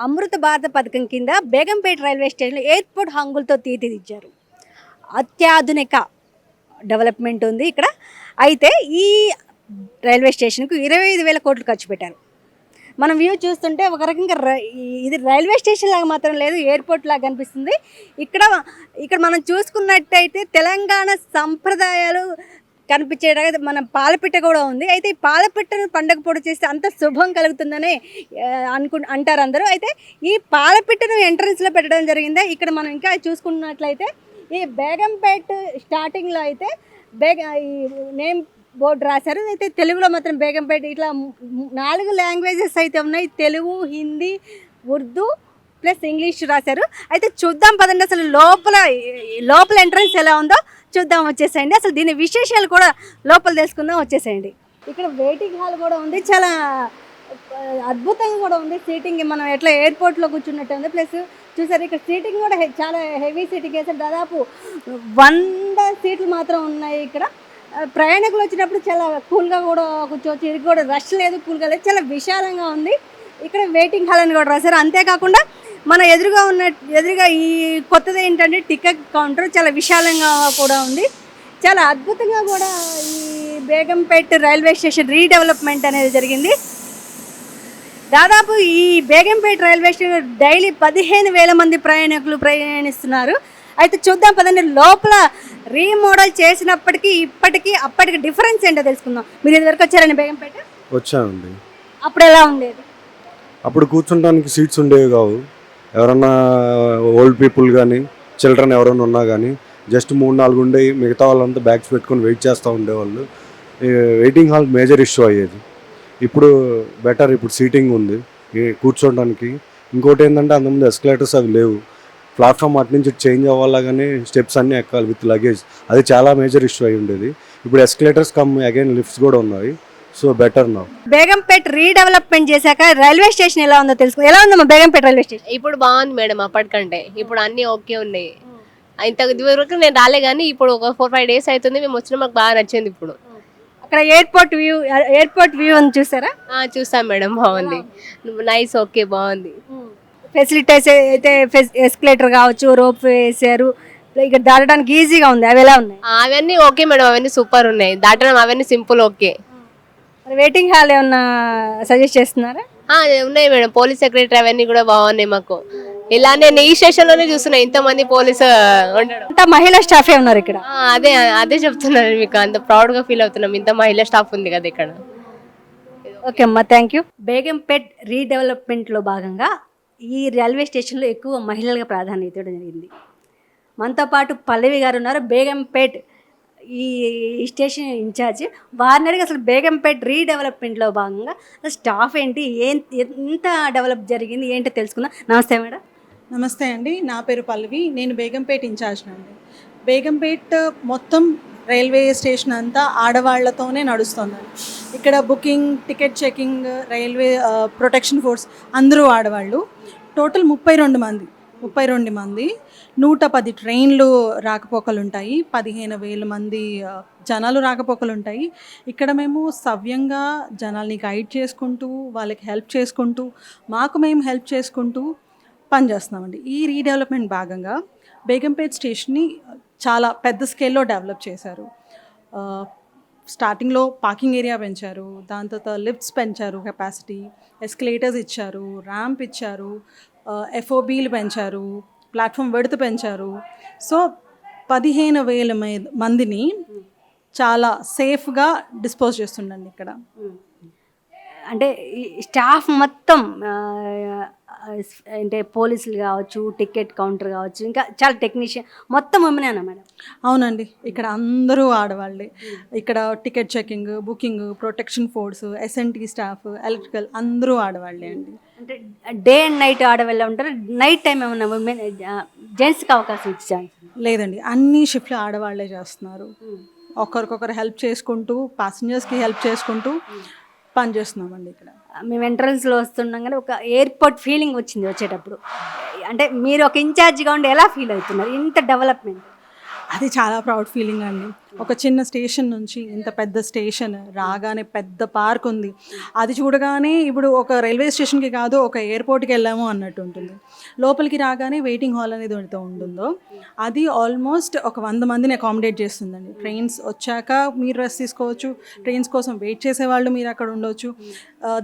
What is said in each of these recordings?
అమృత భారత పథకం కింద బేగంపేట రైల్వే స్టేషన్లో ఎయిర్పోర్ట్ హంగులతో తీర్చిదిద్దారు. అత్యాధునిక డెవలప్మెంట్ ఉంది ఇక్కడ. అయితే ఈ రైల్వే స్టేషన్కు 25,000 కోట్లు ఖర్చు పెట్టారు. మనం వ్యూ చూస్తుంటే ఒక రకంగా ఇది రైల్వే స్టేషన్ లాగా మాత్రం లేదు, ఎయిర్పోర్ట్ లాగా కనిపిస్తుంది. ఇక్కడ మనం చూసుకున్నట్టయితే తెలంగాణ సంప్రదాయాలు కనిపించేటప్పుడు మన పాలపిట్ట కూడా ఉంది. అయితే ఈ పాలపిట్టను పండగ పొడి చేస్తే అంత శుభం కలుగుతుందని అంటారు అందరూ. అయితే ఈ పాలపిట్టను ఎంట్రన్స్లో పెట్టడం జరిగింది. ఇక్కడ మనం ఇంకా చూసుకున్నట్లయితే ఈ బేగంపేట స్టార్టింగ్లో అయితే ఈ నేమ్ బోర్డు రాశారు. అయితే తెలుగులో మాత్రం బేగంపేట ఇట్లా 4 లాంగ్వేజెస్ అయితే ఉన్నాయి. తెలుగు, హిందీ, ఉర్దూ ప్లస్ ఇంగ్లీష్ రాశారు. అయితే చూద్దాం పదండి, అసలు లోపల ఎంట్రన్స్ ఎలా ఉందో చూద్దాం, వచ్చేసేయండి. అసలు దీని విశేషాలు కూడా లోపల తెలుసుకుందాం, వచ్చేసేయండి. ఇక్కడ వెయిటింగ్ హాల్ కూడా ఉంది, చాలా అద్భుతంగా కూడా ఉంది. సీటింగ్ మనం ఎట్లా ఎయిర్పోర్ట్లో కూర్చున్నట్టు ఉంది. ప్లస్ చూసారు ఇక్కడ సీటింగ్ కూడా చాలా హెవీ సీటింగ్ వేసారు. దాదాపు 100 సీట్లు మాత్రం ఉన్నాయి ఇక్కడ. ప్రయాణికులు వచ్చినప్పుడు చాలా కూల్గా కూడా కూర్చోవచ్చు. ఇది కూడా రష్ లేదు, కూల్గా లేదు, చాలా విశాలంగా ఉంది. ఇక్కడ వెయిటింగ్ హాల్ అని కూడా రాశారు. అంతేకాకుండా మన ఎదురుగా ఈ కొత్తది ఏంటంటే టికెట్ కౌంటర్ చాలా విశాలంగా కూడా ఉంది. చాలా అద్భుతంగా కూడా ఈ బేగంపేట రైల్వే స్టేషన్ రీడెవలప్మెంట్ అనేది జరిగింది. దాదాపు ఈ బేగంపేట రైల్వే స్టేషన్ డైలీ 15,000 మంది ప్రయాణికులు ప్రయాణిస్తున్నారు. అయితే చూద్దాం పదండి, లోపల రీమోడల్ చేసినప్పటికీ అప్పటికి డిఫరెన్స్ ఏంటో తెలుసుకుందాం. మీరు ఇదివరకు వచ్చారండి బేగంపేట? వచ్చానండి. అప్పుడు ఎలా ఉండేది? అప్పుడు కూర్చుంటానికి సీట్స్ ఉండేవి కావు. ఎవరన్నా ఓల్డ్ పీపుల్ కానీ చిల్డ్రన్ ఎవరైనా ఉన్నా కానీ జస్ట్ 3-4 ఉండేవి. మిగతా వాళ్ళంతా బ్యాగ్స్ పెట్టుకొని వెయిట్ చేస్తూ ఉండేవాళ్ళు. వెయిటింగ్ హాల్ మేజర్ ఇష్యూ అయ్యేది. ఇప్పుడు బెటర్, ఇప్పుడు సీటింగ్ ఉంది కూర్చోడానికి. ఇంకోటి ఏంటంటే అంతకుముందు ఎస్కలేటర్స్ అవి లేవు. ప్లాట్ఫామ్ అటు నుంచి చేంజ్ అవ్వాలా కానీ స్టెప్స్ అన్నీ ఎక్కాలి విత్ లగేజ్. అది చాలా మేజర్ ఇష్యూ అయి ఉండేది. ఇప్పుడు ఎస్కలేటర్స్ కమ్ అగైన్ లిఫ్ట్స్ కూడా ఉన్నాయి. సో బెటర్ నా. బేగంపేట రీడెవలప్మెంట్ చేశాక రైల్వే స్టేషన్ ఎలా ఉందో తెలుసుకో. ఎలా ఉందమ్మా బేగంపేట రైల్వే స్టేషన్? ఇప్పుడు బాగుంది మేడం, అప్పటికంటే ఇప్పుడు అన్నీ ఓకే ఉన్నాయి. ఇంత వరకు నేను రాలే కానీ ఇప్పుడు ఒక 4-5 డేస్ అవుతుంది మేము వచ్చిన, మాకు బాగా నచ్చింది. ఇప్పుడు అక్కడ ఎయిర్పోర్ట్ వ్యూ అని చూసారా? చూసాం మేడం, బాగుంది, నైస్, ఓకే, బాగుంది. ఫెసిలిటీస్ అయితే ఎస్కలేటర్ కావచ్చు, రోప్ వేసారు, ఇక్కడ దాటడానికి ఈజీగా ఉంది. అవి ఎలా ఉన్నాయి? అవన్నీ ఓకే మేడం, అవన్నీ సూపర్ ఉన్నాయి. దాటడం అవన్నీ సింపుల్, ఓకే. వెయిటింగ్ హాల్ ఏమన్నా సజెస్ట్ చేస్తున్నారా? ఉన్నాయి మేడం, పోలీస్ సెక్రటరీ అవన్నీ కూడా బాగున్నాయి మాకు. ఇలా నేను ఈ స్టేషన్ లోనే చూస్తున్నా ఇంతమంది పోలీసు ఉండడం. అంతా మహిళా స్టాఫే ఉన్నారు ఇక్కడ. అదే చెప్తున్నాను మీకు, అంత ప్రౌడ్ గా ఫీల్ అవుతున్నాం, ఇంత మహిళా స్టాఫ్ ఉంది కదా ఇక్కడ. ఓకే అమ్మా, థ్యాంక్ యూ. బేగంపేట్ రీడెవలప్మెంట్లో భాగంగా ఈ రైల్వే స్టేషన్లో ఎక్కువ మహిళలుగా ప్రాధాన్యత ఇవ్వడం జరిగింది. మనతో పాటు పల్లవి గారు ఉన్నారు, బేగంపేట్ ఈ స్టేషన్ ఇన్ఛార్జ్. వారిని అడిగి అసలు బేగంపేట్ రీడెవలప్మెంట్లో భాగంగా స్టాఫ్ ఏంటి, ఎంత డెవలప్ జరిగింది ఏంటో తెలుసుకుందాం. నమస్తే మేడం. నమస్తే అండి, నా పేరు పల్లవి, నేను బేగంపేట్ ఇన్ఛార్జ్ అండి. బేగంపేట్ మొత్తం రైల్వే స్టేషన్ అంతా ఆడవాళ్లతోనే నడుస్తుందండి. ఇక్కడ booking, ticket checking, railway protection force అందరూ ఆడవాళ్ళు. టోటల్ 32 మంది, 110 ట్రైన్లు రాకపోకలు ఉంటాయి, 15,000 మంది జనాలు రాకపోకలు ఉంటాయి. ఇక్కడ మేము సవ్యంగా జనాల్ని గైడ్ చేసుకుంటూ, వాళ్ళకి హెల్ప్ చేసుకుంటూ, మేము హెల్ప్ చేసుకుంటూ పనిచేస్తున్నామండి. ఈ రీడెవలప్మెంట్ భాగంగా బేగంపేట్ స్టేషన్ని చాలా పెద్ద స్కేల్లో డెవలప్ చేశారు. స్టార్టింగ్లో పార్కింగ్ ఏరియా పెంచారు, దాని తర్వాత లిఫ్ట్స్ పెంచారు, కెపాసిటీ, ఎస్కలేటర్స్ ఇచ్చారు, ర్యాంప్ ఇచ్చారు, ఎఫ్ఓబీలు పెంచారు, ప్లాట్ఫామ్ విడ్త్ పెంచారు. సో 15,000 మందిని చాలా సేఫ్గా డిస్పోజ్ చేస్తుండండి ఇక్కడ. అంటే ఈ స్టాఫ్ మొత్తం అంటే పోలీసులు కావచ్చు, టికెట్ కౌంటర్ కావచ్చు, ఇంకా చాలా టెక్నీషియన్ మొత్తం ఉమెనేనా మేడం? అవునండి, ఇక్కడ అందరూ ఆడవాళ్ళే. ఇక్కడ ticket checking, booking, protection force, SNT staff, electrical అందరూ ఆడవాళ్ళే అండి. అంటే డే అండ్ నైట్ ఆడవాళ్ళే ఉంటారు. నైట్ టైం ఏమన్నా ఉమెన్ జెంట్స్కి అవకాశం ఇచ్చాను? లేదండి, అన్ని షిఫ్ట్లు ఆడవాళ్లే చేస్తున్నారు. ఒకరికొకరు హెల్ప్ చేసుకుంటూ, ప్యాసింజర్స్కి హెల్ప్ చేసుకుంటూ పనిచేస్తున్నామండి ఇక్కడ. మేము ఎంట్రన్స్లో వస్తున్నాం కానీ ఒక ఎయిర్పోర్ట్ ఫీలింగ్ వచ్చింది వచ్చేటప్పుడు. అంటే మీరు ఒక ఇన్ఛార్జిగా ఉండి ఎలా ఫీల్ అవుతున్నారు ఇంత డెవలప్మెంట్? అది చాలా ప్రౌడ్ ఫీలింగ్ అండి. ఒక చిన్న స్టేషన్ నుంచి ఇంత పెద్ద స్టేషన్ రాగానే పెద్ద పార్క్ ఉంది. అది చూడగానే ఇప్పుడు ఒక రైల్వే స్టేషన్కి కాదు, ఒక ఎయిర్పోర్ట్కి వెళ్ళాము అన్నట్టు ఉంటుంది. లోపలికి రాగానే వెయిటింగ్ హాల్ అనేది ఎంత ఉంటుందో అది ఆల్మోస్ట్ ఒక 100 మందిని అకామిడేట్ చేస్తుందండి. ట్రైన్స్ వచ్చాక మీరు రెస్ట్ తీసుకోవచ్చు, ట్రైన్స్ కోసం వెయిట్ చేసేవాళ్ళు మీరు అక్కడ ఉండొచ్చు.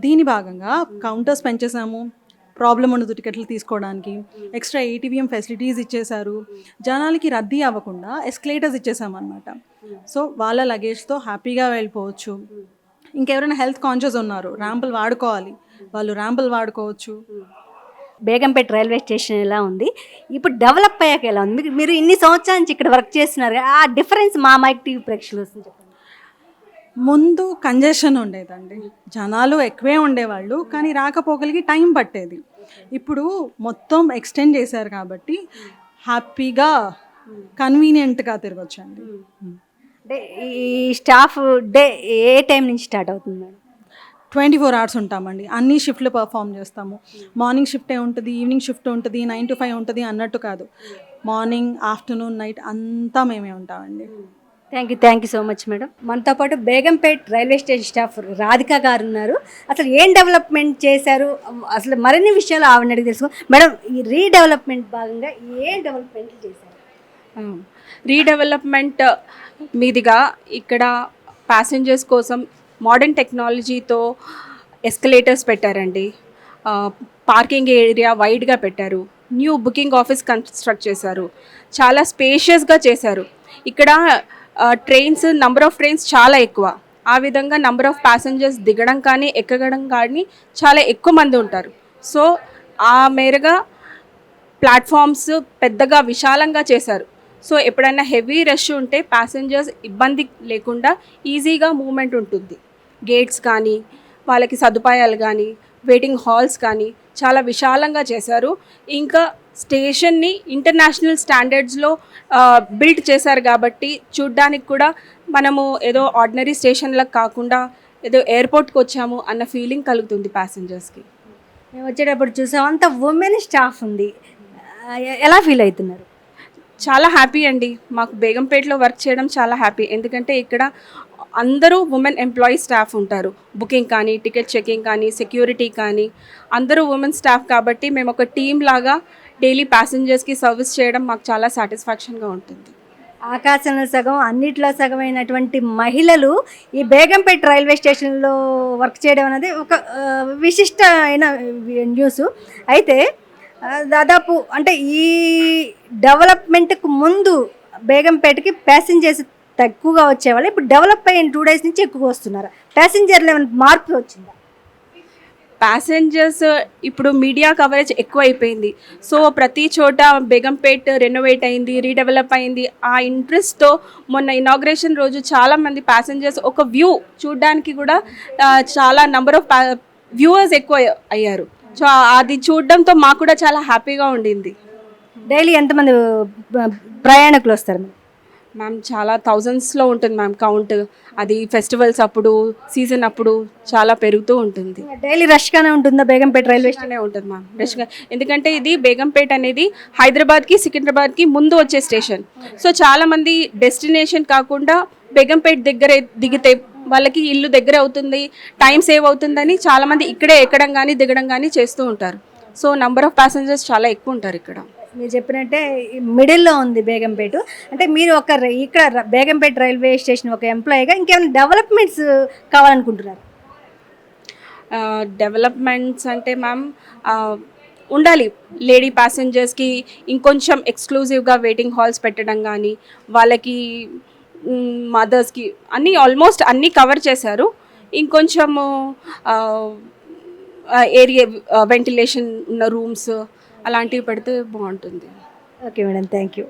దీని భాగంగా కౌంటర్స్ పెంచేసాము, ప్రాబ్లం ఉండదు టికెట్లు తీసుకోవడానికి. ఎక్స్ట్రా ఏటీవీఎం ఫెసిలిటీస్ ఇచ్చేశారు. జనాలకి రద్దీ అవ్వకుండా ఎస్కలేటర్స్ ఇచ్చేసామన్నమాట. సో వాళ్ళ లగేజ్తో హ్యాపీగా వెళ్ళిపోవచ్చు. ఇంకెవరైనా హెల్త్ కాన్షియస్ ఉన్నారు, ర్యాంపులు వాడుకోవాలి, వాళ్ళు ర్యాంపులు వాడుకోవచ్చు. బేగంపేట రైల్వే స్టేషన్ ఎలా ఉంది, ఇప్పుడు డెవలప్ అయ్యాక ఎలా ఉంది? మీరు ఇన్ని సంవత్సరాల నుంచి ఇక్కడ వర్క్ చేస్తున్నారు కదా, ఆ డిఫరెన్స్ మా మైక్ టీవీ ప్రేక్షకులు వస్తుంది చెప్పండి. ముందు కంజెషన్ ఉండేదండి, జనాలు ఎక్కువే ఉండేవాళ్ళు, కానీ రాకపోకలికి టైం పట్టేది. ఇప్పుడు మొత్తం ఎక్స్టెండ్ చేశారు కాబట్టి హ్యాపీగా కన్వీనియంట్గా తిరగొచ్చండి. అంటే ఈ స్టాఫ్ డే ఏ టైం నుంచి స్టార్ట్ అవుతుంది మేడం? 24 hours ఉంటామండి. అన్ని షిఫ్ట్లు పర్ఫామ్ చేస్తాము. మార్నింగ్ షిఫ్టే ఉంటుంది, ఈవినింగ్ షిఫ్ట్ ఉంటుంది, 9 to 5 ఉంటుంది అన్నట్టు కాదు. మార్నింగ్, ఆఫ్టర్నూన్, నైట్ అంతా మేమే ఉంటామండి. Thank you so much madam. మనతో పాటు Begumpet railway station staff Radhika గారు ఉన్నారు. అసలు ఏం డెవలప్మెంట్ చేశారు, అసలు మరిన్ని విషయాలు ఆవిడ అడిగి తెలుసుకో. మేడం, ఈ రీడెవలప్మెంట్ భాగంగా ఏం డెవలప్మెంట్ చేశారు? రీడెవలప్మెంట్ మీదిగా ఇక్కడ ప్యాసింజర్స్ కోసం మోడర్న్ టెక్నాలజీతో ఎస్కలేటర్స్ పెట్టారండి. పార్కింగ్ ఏరియా వైడ్గా పెట్టారు. న్యూ బుకింగ్ ఆఫీస్ కన్స్ట్రక్ట్ చేశారు. చాలా స్పేషియస్గా చేశారు. ఇక్కడ ట్రైన్స్, నంబర్ ఆఫ్ ట్రైన్స్ చాలా ఎక్కువ. ఆ విధంగా నంబర్ ఆఫ్ ప్యాసింజర్స్ దిగడం కానీ ఎక్కడం కానీ చాలా ఎక్కువ మంది ఉంటారు. సో ఆ మేరగా ప్లాట్ఫామ్స్ పెద్దగా విశాలంగా చేశారు. సో ఎప్పుడైనా హెవీ రష్ ఉంటే ప్యాసింజర్స్ ఇబ్బంది లేకుండా ఈజీగా మూవ్మెంట్ ఉంటుంది. గేట్స్ కానీ, వాళ్ళకి సదుపాయాలు కానీ, వెయిటింగ్ హాల్స్ కానీ చాలా విశాలంగా చేశారు. ఇంకా స్టేషన్ని ఇంటర్నేషనల్ స్టాండర్డ్స్లో బిల్డ్ చేశారు కాబట్టి చూడ్డానికి కూడా మనము ఏదో ఆర్డినరీ స్టేషన్లకు కాకుండా ఏదో ఎయిర్పోర్ట్కి వచ్చాము అన్న ఫీలింగ్ కలుగుతుంది ప్యాసింజర్స్కి. మేము వచ్చేటప్పుడు చూసాం అంత ఉమెన్ స్టాఫ్ ఉంది, ఎలా ఫీల్ అవుతున్నారు? చాలా హ్యాపీ అండి. మాకు బేగంపేటలో వర్క్ చేయడం చాలా హ్యాపీ. ఎందుకంటే ఇక్కడ అందరూ ఉమెన్ ఎంప్లాయీ స్టాఫ్ ఉంటారు. బుకింగ్ కానీ, టికెట్ చెకింగ్ కానీ, సెక్యూరిటీ కానీ అందరూ ఉమెన్ స్టాఫ్ కాబట్టి మేము ఒక టీమ్ లాగా డైలీ ప్యాసింజర్స్కి సర్వీస్ చేయడం మాకు చాలా సాటిస్ఫాక్షన్గా ఉంటుంది. ఆకాశంలో సగం అన్నిట్లో సగమైనటువంటి మహిళలు ఈ బేగంపేట రైల్వే స్టేషన్లో వర్క్ చేయడం అనేది ఒక విశిష్టమైన న్యూస్. అయితే దాదాపు అంటే ఈ డెవలప్మెంట్కు ముందు బేగంపేటకి ప్యాసింజర్స్ తక్కువగా వచ్చేవాళ్ళు, ఇప్పుడు డెవలప్ అయిన 2 days నుంచి ఎక్కువ వస్తున్నారు. ప్యాసింజర్లు ఏమైనా మార్పు వచ్చిందా? ప్యాసింజర్స్ ఇప్పుడు మీడియా కవరేజ్ ఎక్కువ అయిపోయింది. సో ప్రతి చోట బేగంపేట్ రెనోవేట్ అయింది, రీడెవలప్ అయింది. ఆ ఇంట్రెస్ట్తో మొన్న ఇనాగ్రేషన్ రోజు చాలామంది ప్యాసింజర్స్ ఒక వ్యూ చూడడానికి కూడా చాలా నంబర్ ఆఫ్ వ్యూవర్స్ ఎక్కువ అయ్యారు. సో అది చూడడంతో మాకు కూడా చాలా హ్యాపీగా ఉండింది. డైలీ ఎంతమంది ప్రయాణికులు వస్తారు మ్యామ్? చాలా థౌజండ్స్లో ఉంటుంది మ్యామ్ కౌంట్. అది ఫెస్టివల్స్ అప్పుడు, సీజన్ అప్పుడు చాలా పెరుగుతూ ఉంటుంది. డైలీ రష్గానే ఉంటుందా బేగంపేట రైల్వే స్టేషన్? ఉంటుంది మ్యామ్ రష్గా. ఎందుకంటే ఇది బేగంపేట్ అనేది హైదరాబాద్కి, సికింద్రాబాద్కి ముందు వచ్చే స్టేషన్. సో చాలామంది డెస్టినేషన్ కాకుండా బేగంపేట్ దగ్గర దిగితే వాళ్ళకి ఇల్లు దగ్గర అవుతుంది, టైం సేవ్ అవుతుందని చాలామంది ఇక్కడే ఎక్కడం కానీ దిగడం కానీ చేస్తూ ఉంటారు. సో నంబర్ ఆఫ్ ప్యాసింజర్స్ చాలా ఎక్కువ ఉంటారు ఇక్కడ. మీరు చెప్పినట్టే మిడిల్లో ఉంది బేగంపేట. అంటే మీరు ఇక్కడ బేగంపేట రైల్వే స్టేషన్ ఒక ఎంప్లాయీగా ఇంకేమైనా డెవలప్మెంట్స్ కావాలనుకుంటున్నారు? డెవలప్మెంట్స్ అంటే మ్యామ్ ఉండాలి. లేడీ ప్యాసింజర్స్కి ఇంకొంచెం ఎక్స్క్లూజివ్గా వెయిటింగ్ హాల్స్ పెట్టడం కానీ, వాళ్ళకి మదర్స్కి అన్నీ ఆల్మోస్ట్ అన్నీ కవర్ చేశారు. ఇంకొంచెము ఏరియా వెంటిలేషన్ ఉన్న రూమ్స్ అలాంటివి పెడితే బాగుంటుంది. Okay madam, thank you.